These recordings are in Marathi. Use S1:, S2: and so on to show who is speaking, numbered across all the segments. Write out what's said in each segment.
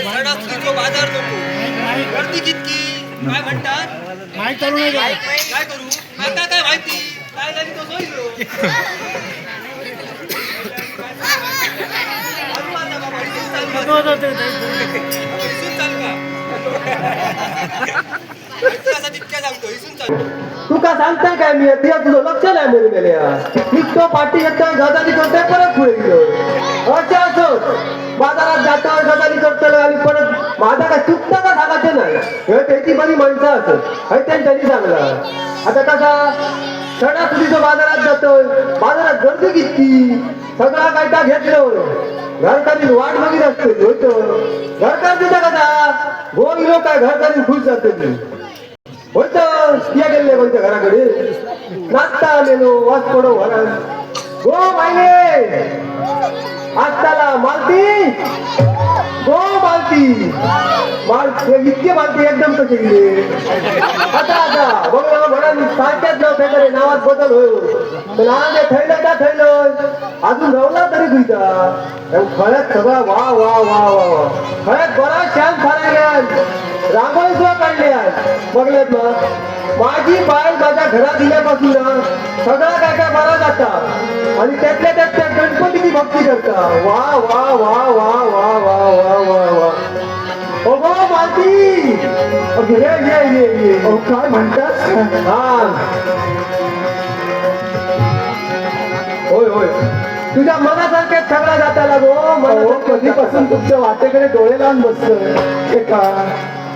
S1: सणासुदीचो बाजार नको गर्दी कितकी काय म्हणतात
S2: माहित करू नये
S1: काय करू आता काय माहिती काय झाली तो सोयलो
S3: तुका सांगताय काय मी तुझं लक्ष नाही म्हणून गेले मी तो पाठी येतोय गजाली करतोय परत पुढे गेलो अशा असत बाजारात जातोय गजाली करतोय आणि परत माझा काय चुकता का सांगायचे नाही हे त्याची बरी माणसं असत हे त्यांनी सांगलं आता कसा सणासुदीचं बाजारात जातोय बाजारात गर्दी किती सगळा काय का घेतलं घरकाली वाट बघित असते होतो घरकार तिथं कसा गो गेलो काय घरकाली खुश जाते मी होत या गेले कोणत्या घराकडे नाचता आलेलो वाच पडो घरात गो मायले आजताला मालती गो मालती माल इतके मालती एकदम कसे गेले आता बघ म्हणा सारख्याच नाव फेकरे नावात बदल होय पण आज थैलं का थैलं अजून रवला तरी तुझा खळ्यात सगळा वा वा वा वा वा खळ्यात बरा शांत झाला रांगोळी सुद्धा काढली आहे बघल्यात ना माझी बाय माझ्या घरात दिल्यापासून सगळा काय काय बरा जाता आणि त्यातल्या त्यात त्या गणपतीची भक्ती करता वा वा वा वा वा वा वा वा वा अगो माती ये ये ये ये काय म्हणतात हा होय होय तुझ्या मनासारख्याच सगळा जाता लागो मला कधीपासून तुमच्या वाटेकडे डोळे लावून बसतोय का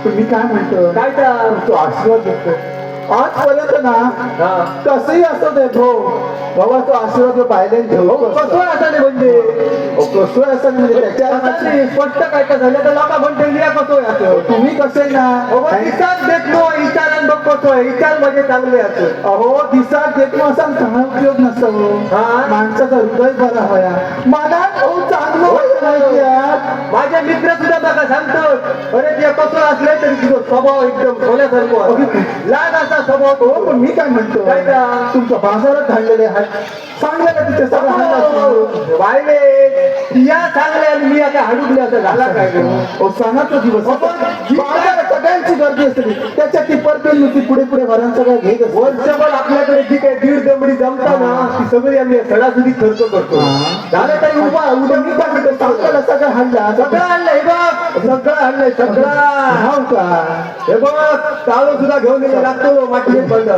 S3: तुम्ही काय म्हणतो काय तो आशीर्वाद देतो आजपर्यंत ना कसंही असतो ते बाबा तो आशीर्वाद पाहिले कसं असाने म्हणजे कसं असं म्हणजे त्याच्या स्पष्ट काय काय झालं तर लोक म्हणते कसं असं तुम्ही कसे ना दिसात देखलो विचारान बघ कसं विचार म्हणजे चांगले असत अहो दिसात देखलो असा काय उपयोग नसतो माणसाचा हृदय बरा हवा मनात चांगलं माझे मित्र सुद्धा बघा सांगतो अरे ते कसं असले तरी तुझं स्वभाव एकदम सोन्यासारखं लाग असा स्वभाव हो पण मी काय म्हणतो काय का तुमच्या बाजारात घाललेले चांगलं का तिथे सगळं वायले या चांगले आणि मी आता हाडुकले असं झाला काय सणाचा दिवस सगळ्यांची गर्दी असते त्याच्यात ती परतील नुसती पुढे पुढे घरांचं सगळं घेत असते वर्षभर आपल्याकडे जी काही 1.5 दमडी जमता ना ती सगळी आम्ही सणासुदी खर्च करतो झालं तरी उद्या मी काय म्हणतो चांगलं सगळं आणलंय हे बघ सगळं आणलंय सगळं का हे बघ चालू सुद्धा घेऊन लागतो माटी बंद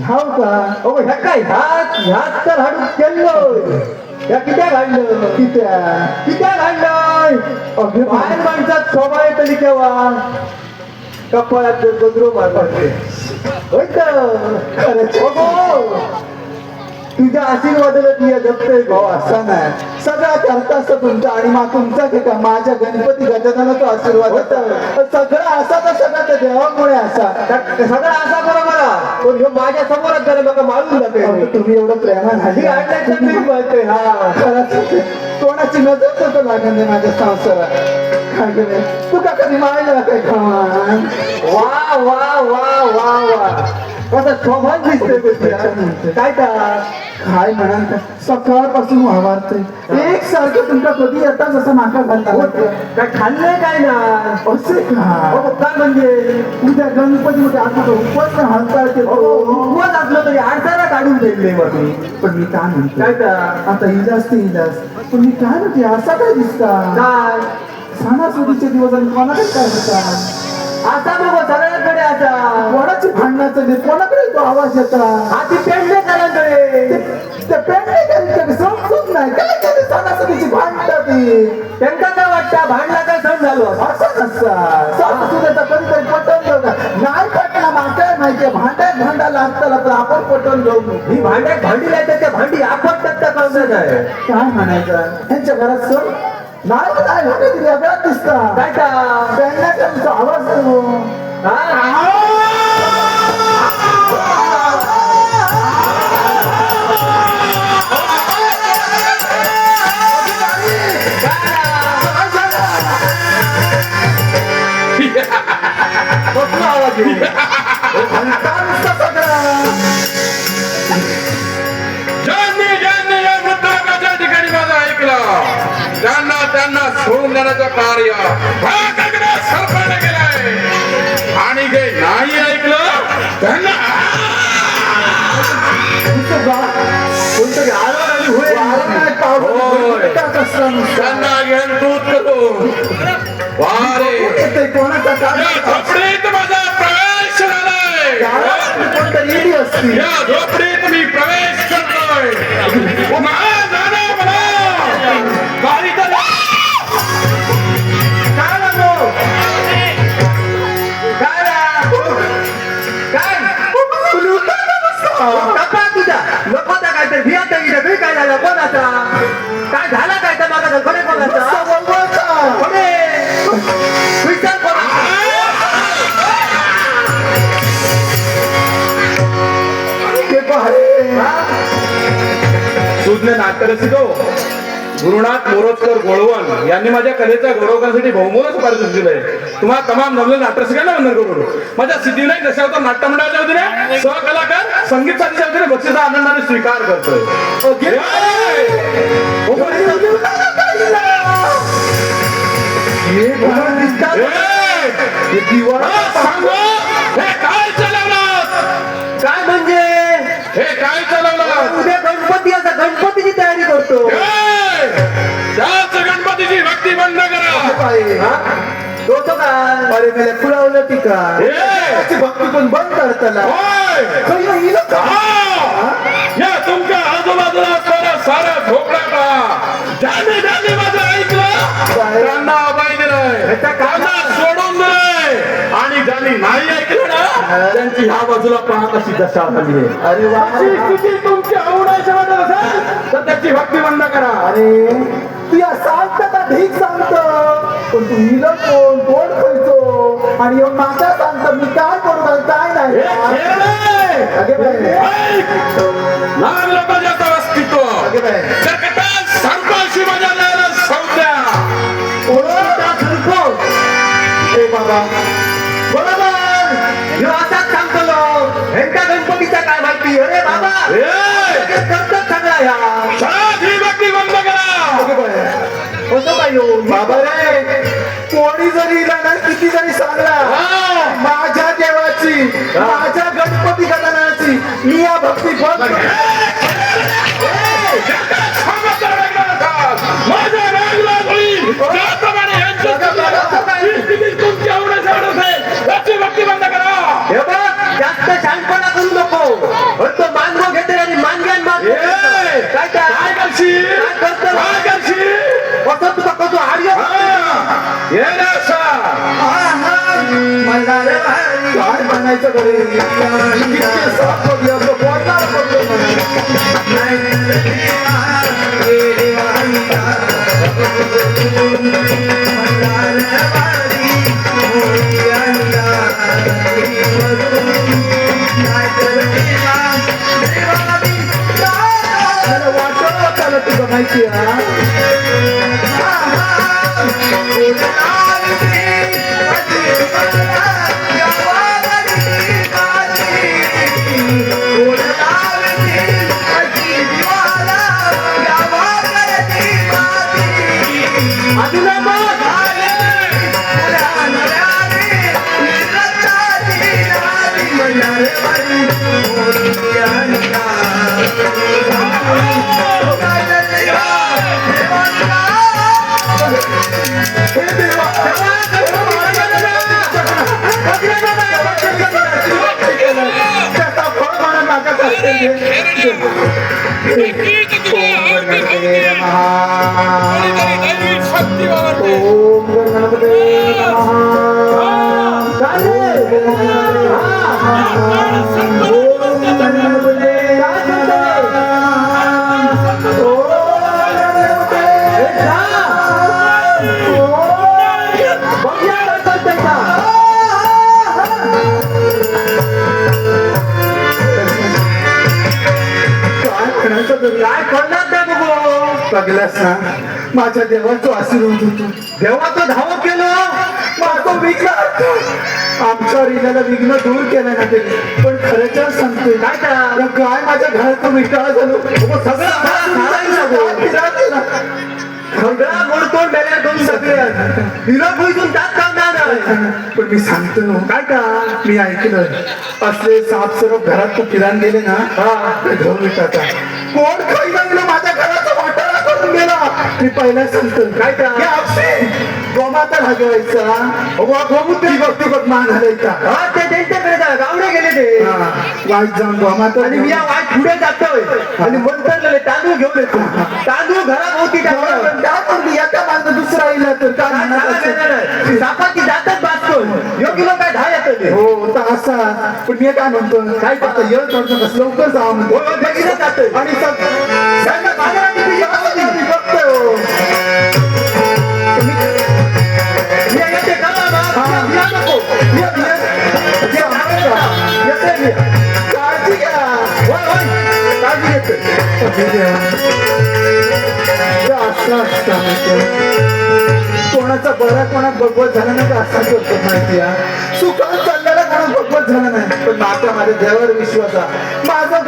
S3: हाव का अहो ह्या काय ह्यात तर हाडू केलं या कित्या घाललं कित्या घाललंय बाहेर माणसात स्वभाव तरी केव्हा कपाळात गजरो मारते होय तुझ्या आशीर्वादाला तुझ्या जपतोय भाऊ असा नाही सगळा करता असतो तुमचा आणि मग तुमचा का माझ्या गणपती गजाननाचा तो आशीर्वाद होता सगळं असा तर सगळं देवामुळे असा सगळं असा बरोबर पण ह्यो माझ्या समोरच जरा मला मारून जाते तुम्ही एवढं प्रेमान हल्ली आणल्याचं मी म्हणते हा कोणाची नजर तर लागणार नाही माझ्या संसारात तू का कधी मारला काय वा वा वा वा वा कसं स्वभाव दिसतोय काय काय म्हणाल सकाळपासून वावरतोय एक सारखं तुमचा कधी येतात असं माका घालता काय खाल्लंय काय ना असे काय म्हणजे उद्या गणपती मध्ये आता उपवास हालता येते उपवास असलं तरी आडसारा काढून देईल मग पण मी काय म्हणतो काय आता इलाज ते इलाज पण मी काय म्हणते असा काय दिसता काय सणासुदीचे दिवस आणि कोणाकडे काय होता आता बघ सगळ्यांकडे आता कोणाची भांडणाचं नाही कोणाकडे तो आवाज येता आधी पेंडले करांकडे ते पेंडले करांकडे समजून नाही काय केली सणासुदीची भांडतात त्यांना काय वाटतं भांडला काय सण झालो असं नसतं सणासुदीचा कधीतरी पटवून घेऊ का नाही पटला मागच्या माहिती भांड्यात लागताना तर आपण पटवून घेऊ ही भांड्यात भांडी लागते त्या भांडी आपण टक्का कळणार आहे काय म्हणायचं त्यांच्या घरात सण नाही काय वेगळाच दिसता काय का आवाज
S4: ज्यांना
S2: सोडून देण्याचं कार्य सरकारने केलंय आणि जे नाही ऐकलं त्यांना
S3: कोणतरी आलं आणि होय
S2: त्यांना घेऊन दूध करून वारे
S3: कोणाचा
S2: या झोपडीत माझा प्रवेश झालाय
S3: कोणतरी इडी असती
S2: या झोपडीत मी प्रवेश करतोय मला जाणं मला काहीतरी
S3: काय लागो काय काय तुझा नको त्या काहीतरी भियात गेलं काय झालं कोणाचा काय झाला काय तर माझा कोणी कोणाचा कोणी विचार
S2: सुज्ञ नाट्यरसिको गुरुनाथ मोरोजकर गोळवण यांनी माझ्या कलेचा गौरव करण्यासाठी बहुमोल पारितोषिक दिलंय तुम्हाला तमाम जमले नाट्यरसिकांना वंदन करू माझ्या सिद्धिविनायक दशावतार नाट्य मंडळाच्या वतीने सहकलाकार संगीत साथीच्या वतीने बक्षिसा आनंदाने स्वीकार करतोय काय चालवलं
S3: काय म्हणजे
S2: हे काय चालवलं
S3: उद्या गणपती आता गणपतीची तयारी करतो
S2: त्याच गणपतीची भक्ती बंद करा
S3: तो काय अरे मला फुलावलं ती काय भक्ती पण बंद करताना
S2: या तुमच्या आजूबाजूला सारा झोपडा का ज्यांनी माझं ऐकलं त्यांना अभय दिलंय त्यांना सोडून दिलंय आणि ज्यांनी नाही ऐकलं ना त्यांची ह्या बाजूला पाहत अशी दशा झाली आहे
S3: अरे वा
S2: स्थिती तुमची आवडायची वाटत असेल तर त्याची भक्ती बंद करा
S3: अरे तू या सांगता ढीक सांगत पण तू हिला कोण खायचो आणि माझा सांगतो मी काय करू काय नाही
S2: लागलं माझ्याचं अस्तित्व सर्पाशी माझ्या नाला संध्या
S3: बाबा बरोबर असाच सांगतो ह्यांच्या गणपतीचा काय माहिती अरे बाबा करतात सगळा ह्या
S2: भक्ती बंद करा
S3: कसं पाहिजे बाबा रे कोणी जरी ना किती जरी सांगला माझ्या देवाची माझ्या गणपती गणनाची मी या भक्ती बंद
S2: माझ्या रागला त्याप्रमाणे तुमची आवडच आहे त्याची भक्ती बंद करा
S3: हे बघ जास्त शांतपणा करू नको तो मानगो घेते आणि मानग्यान माग काय
S2: काय करशील काय करशील
S3: कसं तुझा कसं आर्य काय म्हणायचं घरी वाटत तुझं माहिती काय करणार नाही बघू बघलास ना माझ्या देवाचं आशीर्वाद होतो देवाचं धाव केलं माझं विघ्न आमच्या रिल्याला विघ्न दूर केलं ना त्यांनी पण खरंच सांगतोय काय काय माझ्या घराचं विटाळ झालो सगळं सगळा मोडतोड मेल्या दोन सगळे निरोप होईतून त्यात काढणार नाही.
S2: पण मी सांगतो
S3: काय का
S2: मी ऐकलं असले साप सरप घरात तू फिरायला गेले ना ते घेऊन येतात कोण खाईला गेलं माझ्या घराचा वाटाळा करून गेला. मी पहिला सांगतो
S3: काय का?
S2: हे आपसे गोमाता भागवायचा गोमुद्री भक्ती बघ मान घालायचा
S3: हा ते त्यांच्याकडे जा, गावडे गेले ते
S2: वाईट जाऊन गोमाता
S3: आणि मी या वाट पुढे जातोय आणि मंत्रले तांदूळ घेऊन येतो. तांदूळ घराभोवती टाकतो.
S2: याच्या मागं दुसरा येईल तर काय म्हणणार
S3: सापाची दातच बाजतो योग्य लोक काय धाय येतो.
S2: हो तर असा पण मी काय म्हणतो काय आता येळ करतो कसं लवकर जावं म्हणतो
S3: जातोय
S2: आणि बाजारात तुझी आवाज आली बघतोय हो.
S3: येते का बाबा? या नको.
S2: येते मी. काळजी घ्या
S3: होय होय
S2: काळजी घेते असं असतं कोणाचा बरा कोणात बघवत झाला नाही का असा करतो माहिती आहे सुखात चाललेला कोणात बघवत झाला नाही पण माझा माझ्या देवावर विश्वास आहे माझं